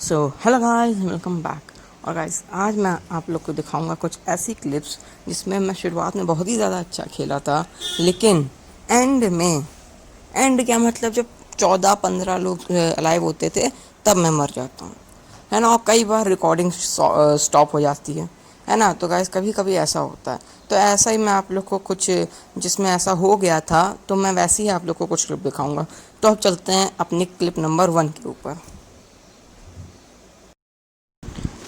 So hello guys, welcome back. और guys, आज मैं आप लोग को दिखाऊंगा कुछ ऐसी क्लिप्स जिसमें मैं शुरुआत में बहुत ही ज़्यादा अच्छा खेला था, लेकिन एंड क्या मतलब जब 14-15 लोग अलाइव होते थे तब मैं मर जाता हूँ, है ना। और कई बार रिकॉर्डिंग स्टॉप हो जाती है ना। तो गाइस, कभी कभी ऐसा होता है। तो ऐसा ही मैं आप लोग को कुछ जिसमें ऐसा हो गया था, तो मैं वैसे ही आप लोग को कुछ क्लिप दिखाऊंगा। तो अब चलते हैं अपनी क्लिप नंबर 1 के ऊपर।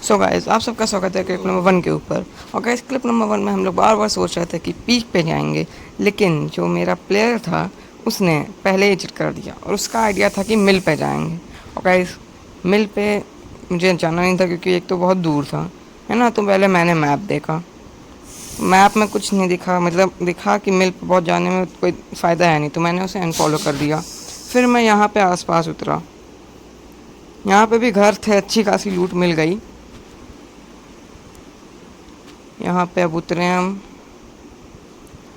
सो गाइस, आप सबका स्वागत है क्लिप नंबर 1 के ऊपर। और गाइस, क्लिप नंबर 1 में हम लोग बार बार सोच रहे थे कि पीक पे जाएंगे, लेकिन जो मेरा प्लेयर था उसने पहले ही चिट कर दिया और उसका आइडिया था कि मिल पे जाएंगे। और गाइस, मिल पे मुझे जाना नहीं था क्योंकि एक तो बहुत दूर था, है ना। तो पहले मैंने मैप देखा, मैप में कुछ नहीं दिखा, मतलब दिखा कि मिल पे बहुत जाने में कोई फ़ायदा है नहीं, तो मैंने उसे अनफॉलो कर दिया। फिर मैं यहाँ पे आसपास उतरा, यहाँ पे भी घर थे, अच्छी खासी लूट मिल गई। यहाँ पे अब उतरे हम।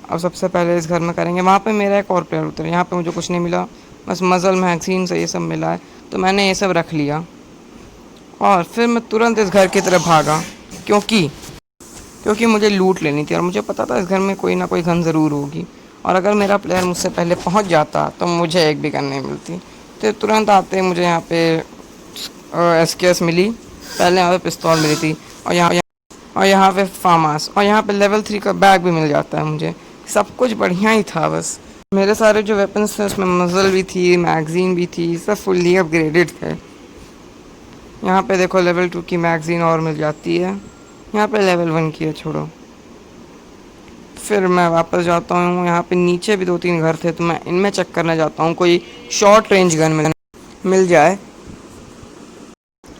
अब सबसे पहले इस घर में करेंगे। वहाँ पे मेरा एक और प्लेयर उतरे, यहाँ पे मुझे कुछ नहीं मिला, बस मज़ल मैगजीन से ये सब मिला है, तो मैंने ये सब रख लिया। और फिर मैं तुरंत इस घर की तरफ भागा, क्योंकि क्योंकि मुझे लूट लेनी थी और मुझे पता था इस घर में कोई ना कोई गन ज़रूर होगी। और अगर मेरा प्लेयर मुझसे पहले पहुँच जाता तो मुझे एक भी गन नहीं मिलती। तो तुरंत आते मुझे यहाँ पे SKS मिली, पहले यहाँ पे पिस्तौल मिली थी, और यहाँ पे फार्मास, और यहाँ पे लेवल 3 का बैग भी मिल जाता है मुझे। सब कुछ बढ़िया ही था। बस मेरे सारे जो वेपन्स थे उसमें मज़ल भी थी, मैगज़ीन भी थी, सब फुल्ली अपग्रेडेड थे। यहाँ पे देखो लेवल 2 की मैगज़ीन और मिल जाती है, यहाँ पे लेवल 1 की है, छोड़ो। फिर मैं वापस जाता हूँ, यहाँ पे नीचे भी 2-3 घर थे, तो मैं इनमें चेक करने जाता हूँ कोई शॉर्ट रेंज गन मिल जाए।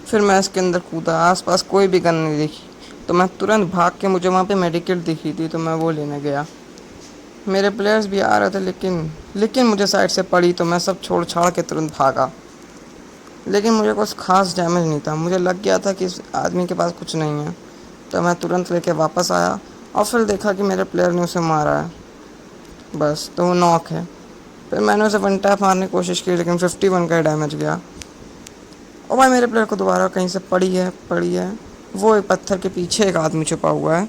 फिर मैं इसके अंदर कूदा, आसपास कोई भी गन नहीं दिखी, तो मैं तुरंत भाग के, मुझे वहाँ पे मेडिकेट दिखी थी तो मैं वो लेने गया। मेरे प्लेयर्स भी आ रहे थे, लेकिन मुझे साइड से पड़ी, तो मैं सब छोड़ छाड़ के तुरंत भागा। लेकिन मुझे कुछ खास डैमेज नहीं था, मुझे लग गया था कि इस आदमी के पास कुछ नहीं है, तो मैं तुरंत लेके वापस आया। और फिर देखा कि मेरे प्लेयर ने उसे मारा है, बस, तो वो नॉक है। फिर मैंने उसे वन टैप मारने की कोशिश की, लेकिन 51 का डैमेज गया। और भाई, मेरे प्लेयर को दोबारा कहीं से पड़ी है। वो एक पत्थर के पीछे एक आदमी छुपा हुआ है,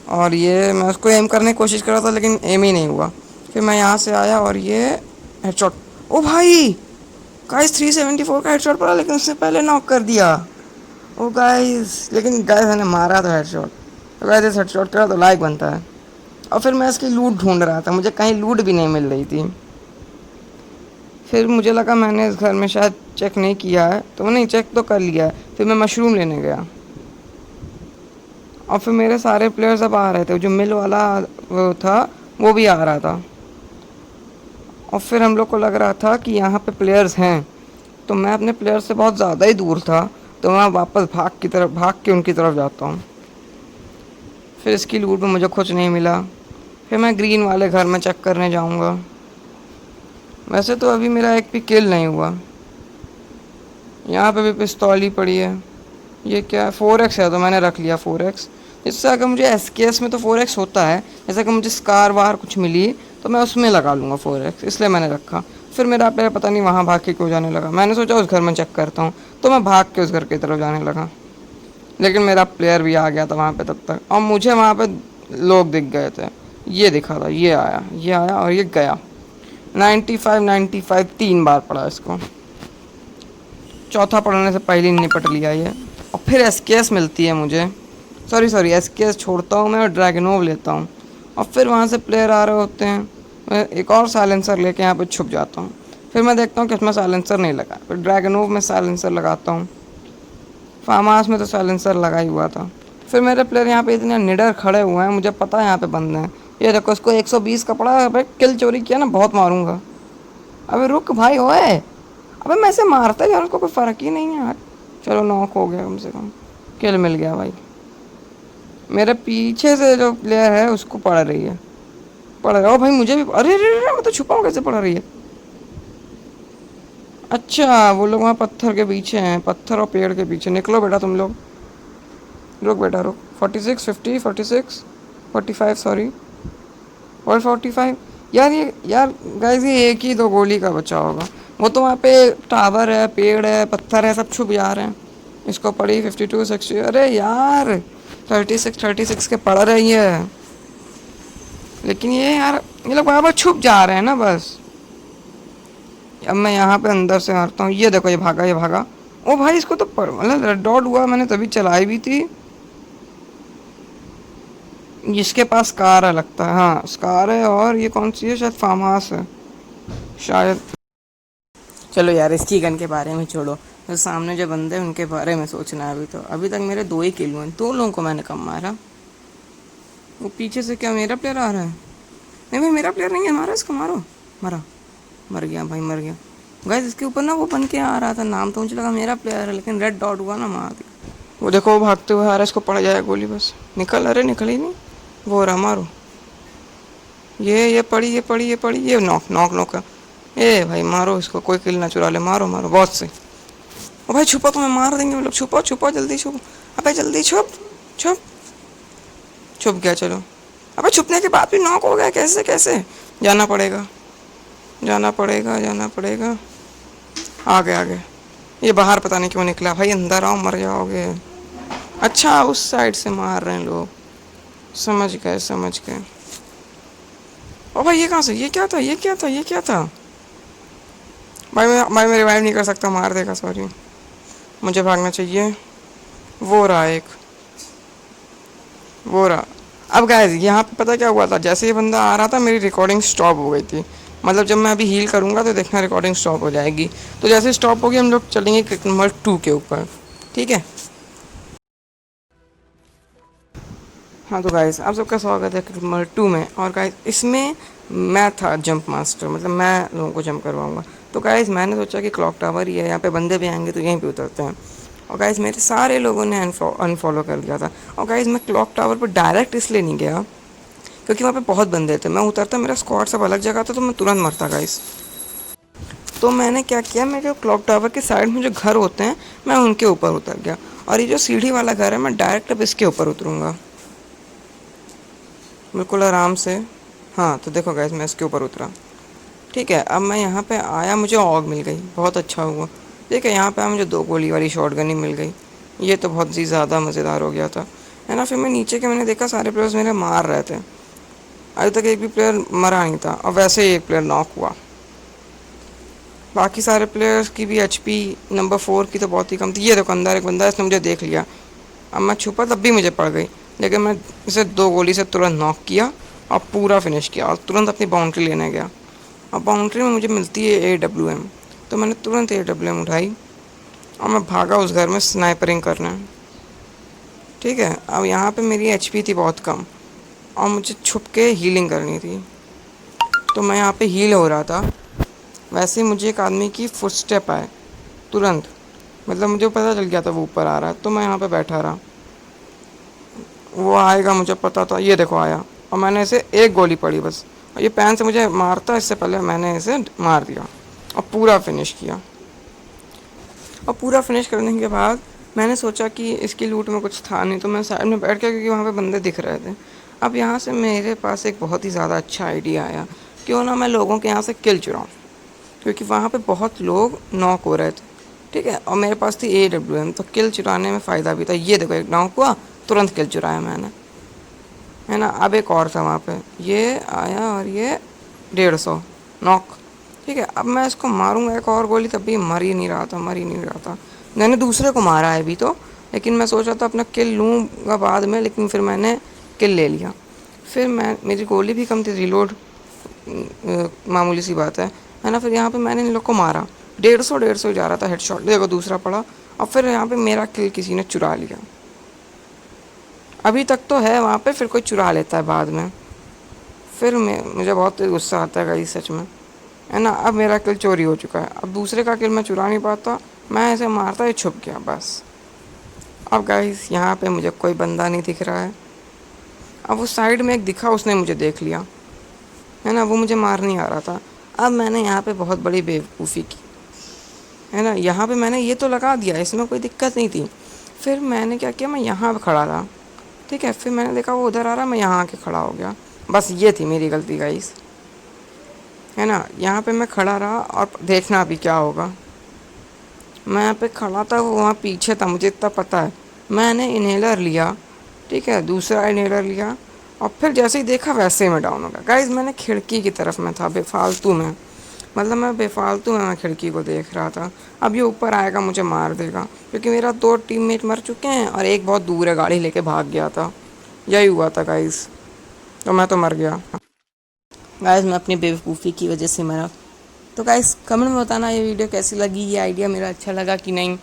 और ये मैं उसको एम करने की कोशिश कर रहा था, लेकिन एम ही नहीं हुआ। फिर मैं यहाँ से आया और ये हेडशॉट। ओ भाई गाइस, 374 का हेडशॉट पड़ा, लेकिन उसने पहले नॉक कर दिया। ओ गाइस, लेकिन गाइस मैंने मारा था हेडशॉट, तो गाइस इस हेडशॉट करा तो लाइक बनता है। और फिर मैं इसकी लूट ढूंढ रहा था, मुझे कहीं लूट भी नहीं मिल रही थी। फिर मुझे लगा मैंने इस घर में शायद चेक नहीं किया है, तो नहीं, चेक तो कर लिया है। फिर मैं मशरूम लेने गया, और फिर मेरे सारे प्लेयर्स अब आ रहे थे, जो मिल वाला वो था वो भी आ रहा था। और फिर हम लोग को लग रहा था कि यहाँ पे प्लेयर्स हैं, तो मैं अपने प्लेयर से बहुत ज़्यादा ही दूर था, तो मैं वापस भाग के उनकी तरफ जाता हूँ। फिर इसकी लूट में मुझे कुछ नहीं मिला। फिर मैं ग्रीन वाले घर में चेक करने जाऊँगा। वैसे तो अभी मेरा एक भी किल नहीं हुआ। यहाँ पे भी पिस्तौल ही पड़ी है। ये क्या है? 4x है, तो मैंने रख लिया 4x। इससे अगर मुझे SKS में तो 4x होता है, जैसे कि मुझे स्कार वार कुछ मिली तो मैं उसमें लगा लूँगा 4x, इसलिए मैंने रखा। फिर मेरा प्लेयर पता नहीं वहाँ भाग के क्यों जाने लगा, मैंने सोचा उस घर में चेक करता हूँ, तो मैं भाग के उस घर की तरफ जाने लगा। लेकिन मेरा प्लेयर भी आ गया था वहाँ पे तब तक, और मुझे वहाँ पे लोग दिख गए थे। ये दिखा था, ये आया और ये गया। 95 3 बार पड़ा इसको, चौथा पढ़ने से पहले ही निपट लिया ये। और फिर SKS मिलती है मुझे, सॉरी SKS छोड़ता हूँ मैं और ड्रैगनोव लेता हूँ। और फिर वहाँ से प्लेयर आ रहे होते हैं, मैं एक और साइलेंसर लेके यहाँ पे छुप जाता हूँ। फिर मैं देखता हूँ कि इसमें साइलेंसर नहीं लगा, फिर ड्रैगनोव में साइलेंसर लगाता हूँ। फार्म हाउस में तो साइलेंसर लगा ही हुआ था। फिर मेरे प्लेयर यहाँ पे इतने निडर खड़े हुए हैं, मुझे पता है यहाँ पे बंदे हैं। ये देखो, इसको 120 का पड़ा है। अबे किल चोरी किया ना, बहुत मारूंगा। अबे रुक भाई, ओए, अबे मैं इसे मारता यार, उसको कोई फ़र्क ही नहीं है यार। चलो, नॉक हो गया, कम से कम किल मिल गया भाई। मेरे पीछे से जो प्लेयर है उसको पड़ रही है, ओ भाई मुझे भी, अरे अरे अरे, मैं तो छुपा हूँ, कैसे पड़ रही है? अच्छा, वो लोग वहाँ पत्थर के पीछे हैं, पत्थर और पेड़ के पीछे। निकलो बेटा तुम लोग, रुक बेटा रुक। 46, 50, 46, 45, सॉरी, और 45। यार गाइस, ये एक ही 2 गोली का बचा होगा, वो तो वहाँ पे टावर है, पेड़ है, पत्थर है, सब छुप जा रहे हैं। इसको पड़ी 52 60। अरे यार 36 के पड़ रही है, लेकिन ये यार ये लोग वहाँ पर छुप जा रहे हैं ना बस। अब मैं यहाँ पे अंदर से मारता हूँ। ये देखो, ये भागा, ये भागा। ओ भाई, इसको तो मतलब रेड डॉट हुआ, मैंने तभी चलाई भी थी। जिसके पास कार है लगता है, हाँ कार है। और ये कौन सी है? शायद फार्म हाउस है शायद। चलो यार, इसकी गन के बारे में छोड़ो। तो सामने जो बंदे हैं उनके बारे में सोचना है। अभी तक मेरे 2 ही किल हुए हैं, 2 लोगों को मैंने कम मारा। वो पीछे से क्या मेरा प्लेयर आ रहा है? नहीं भाई, मेरा प्लेयर नहीं है, मारा इसको, मारो। मरा, मर गया भाई, मर गया। गाइस इसके ऊपर ना वो बन के आ रहा था, नाम तो मुझे लगा मेरा प्लेयर है, लेकिन रेड डॉट हुआ ना, मार दिया। वो देखो, वो भागते हुए आ रहा है, इसको पड़ जाए गोली बस। निकल, अरे निकल ही नहीं। वो रहा, मारो। ये पड़ी, ये पड़ी, ये पड़ी, ये नॉक नॉक नॉक है। ए भाई मारो इसको, कोई किल ना चुरा ले, मारो मारो, बहुत से। ओ भाई छुपो, तुम्हें मार देंगे वो लोग। छुपो छुपो, जल्दी छुपो। अबे जल्दी छुप। छुप, छुप गया, चलो। अबे छुपने के बाद भी नॉक हो गया, कैसे कैसे? जाना पड़ेगा, जाना पड़ेगा, जाना पड़ेगा। आगे आगे। ये बाहर पता नहीं क्यों निकला भाई, अंदर आओ, मर जाओगे। अच्छा, उस साइड से मार रहे हैं लोग, समझ गए समझ गए। ओ भाई, ये कहाँ से? ये क्या था? ये क्या था? ये क्या था? भाई मैं रिवाइव नहीं कर सकता, मार देगा, सॉरी। मुझे भागना चाहिए। वो रहा एक, वो रहा। अब गाइस यहाँ पे पता क्या हुआ था, जैसे ये बंदा आ रहा था मेरी रिकॉर्डिंग स्टॉप हो गई थी। मतलब जब मैं अभी हील करूँगा तो देखना रिकॉर्डिंग स्टॉप हो जाएगी। तो जैसे स्टॉप होगी हम लोग चलेंगे क्रिकेट नंबर 2 के ऊपर, ठीक है? हाँ तो गाइस, आप सबका स्वागत है क्रिकेट नंबर 2 में। और गाइस इसमें मैं था जंप मास्टर, मतलब मैं लोगों को जंप करवाऊँगा। तो गाइस मैंने सोचा कि क्लॉक टावर ही है, यहाँ पे बंदे भी आएंगे तो यहीं पे उतरते हैं। और गाइस मेरे सारे लोगों ने अनफॉलो कर दिया था। और गाइस मैं क्लॉक टावर पर डायरेक्ट इसलिए नहीं गया क्योंकि वहाँ पे बहुत बंदे थे। मैं उतरता, मेरा स्क्वाड सब अलग जगह था, तो मैं तुरंत मरता गाइस। तो मैंने क्या किया, मैं जो क्लॉक टावर के साइड में जो घर होते हैं मैं उनके ऊपर उतर गया। और ये जो सीढ़ी वाला घर है मैं डायरेक्ट अब इसके ऊपर उतरूँगा, बिल्कुल आराम से। हाँ तो देखो गाइस, मैं इसके ऊपर उतरा, ठीक है। अब मैं यहाँ पे आया, मुझे ऑग मिल गई, बहुत अच्छा हुआ। ठीक है, यहाँ पे मुझे 2 गोली वाली शॉट गन ही मिल गई। ये तो बहुत ही ज़्यादा मज़ेदार हो गया था, है ना। फिर मैं नीचे के मैंने देखा सारे प्लेयर्स मेरे मार रहे थे, अभी तक एक भी प्लेयर मरा नहीं था। और वैसे ही एक प्लेयर नॉक हुआ। बाकी सारे प्लेयर्स की भी एचपी नंबर 4 की तो बहुत ही कम थी। ये देखो अंदर एक बंदा है, इसने मुझे देख लिया। अब मैं छुपा तब भी मुझे पड़ गई, लेकिन मैं इसे 2 गोली से तुरंत नॉक किया और पूरा फिनिश किया और तुरंत अपनी बाउंड्री लेने गया। अब बाउंड्री में मुझे मिलती है AWM, तो मैंने तुरंत AWM उठाई और मैं भागा उस घर में स्नाइपरिंग करना। ठीक है, अब यहाँ पे मेरी एचपी थी बहुत कम और मुझे छुप के हीलिंग करनी थी। तो मैं यहाँ पे हील हो रहा था, वैसे ही मुझे एक आदमी की फुटस्टेप आए तुरंत। मतलब मुझे पता चल गया था वो ऊपर आ रहा है, तो मैं यहाँ पे बैठा रहा। वो आएगा मुझे पता था, ये देखो आया और मैंने इसे 1 गोली पड़ी बस। और ये पैन से मुझे मारता, इससे पहले मैंने इसे मार दिया और पूरा फिनिश किया। और पूरा फिनिश करने के बाद मैंने सोचा कि इसकी लूट में कुछ था नहीं, तो मैं साइड में बैठ गया क्योंकि वहाँ पे बंदे दिख रहे थे। अब यहाँ से मेरे पास एक बहुत ही ज़्यादा अच्छा आइडिया आया, क्यों ना मैं लोगों के यहाँ से किल चुराऊँ, क्योंकि वहाँ पे बहुत लोग नॉक हो रहे थे। ठीक है, और मेरे पास थी AWM, तो किल चुराने में फ़ायदा भी था। ये देखो एक नॉक हुआ, तुरंत किल चुराया मैंने, है ना। अब एक और था वहाँ पे, ये आया और ये 150 नॉक। ठीक है, अब मैं इसको मारूंगा एक और गोली, तब भी मर ही नहीं रहा था, मर ही नहीं रहा था। मैंने दूसरे को मारा है अभी तो, लेकिन मैं सोच रहा था अपना किल लूँगा बाद में, लेकिन फिर मैंने किल ले लिया। फिर मेरी गोली भी कम थी, रिलोड मामूली सी बात है ना। फिर यहाँ पे मैंने इन लोग को मारा, 150 जा रहा था हेडशॉट, देखो दूसरा पड़ा। और फिर यहाँ पे मेरा किल किसी ने चुरा लिया। अभी तक तो है वहाँ पे, फिर कोई चुरा लेता है बाद में। फिर मुझे बहुत गुस्सा आता है गाइस सच में, है ना। अब मेरा किल चोरी हो चुका है, अब दूसरे का किल मैं चुरा नहीं पाता, मैं ऐसे मारता ही छुप गया बस। अब गाइस यहाँ पे मुझे कोई बंदा नहीं दिख रहा है। अब वो साइड में एक दिखा, उसने मुझे देख लिया, है ना। वो मुझे मार नहीं आ रहा था। अब मैंने यहाँ पे बहुत बड़ी बेवकूफ़ी की, है ना। यहाँ पे मैंने ये तो लगा दिया, इसमें कोई दिक्कत नहीं थी। फिर मैंने क्या किया, मैं यहाँ खड़ा रहा। ठीक है, फिर मैंने देखा वो उधर आ रहा, मैं यहाँ आके खड़ा हो गया। बस ये थी मेरी गलती गाइस, है ना। यहाँ पे मैं खड़ा रहा और देखना अभी क्या होगा। मैं यहाँ पे खड़ा था, वो वहाँ पीछे था, मुझे इतना पता है। मैंने इन्हेलर लिया, ठीक है, दूसरा इन्हेलर लिया, और फिर जैसे ही देखा वैसे ही मैं डाउन हो गया गाइस। मैंने खिड़की की तरफ में था बेफालतू में, मतलब मैं बेफालतू में मैं खिड़की को देख रहा था। अब ये ऊपर आएगा मुझे मार देगा, क्योंकि मेरा 2 टीममेट मर चुके हैं और एक बहुत दूर है, गाड़ी लेके भाग गया था। यही हुआ था गाइस, तो मैं तो मर गया गाइस, मैं अपनी बेवकूफ़ी की वजह से मरा। तो गाइस कमेंट में बताना ये वीडियो कैसी लगी, ये आइडिया मेरा अच्छा लगा कि नहीं,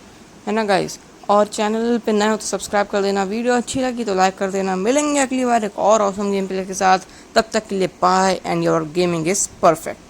है ना गाइस। और चैनल पे नए हो तो सब्सक्राइब कर देना, वीडियो अच्छी लगी तो लाइक कर देना। मिलेंगे अगली बार एक और ऑसम गेम प्ले के साथ, तब तक के लिए bye and your gaming is perfect.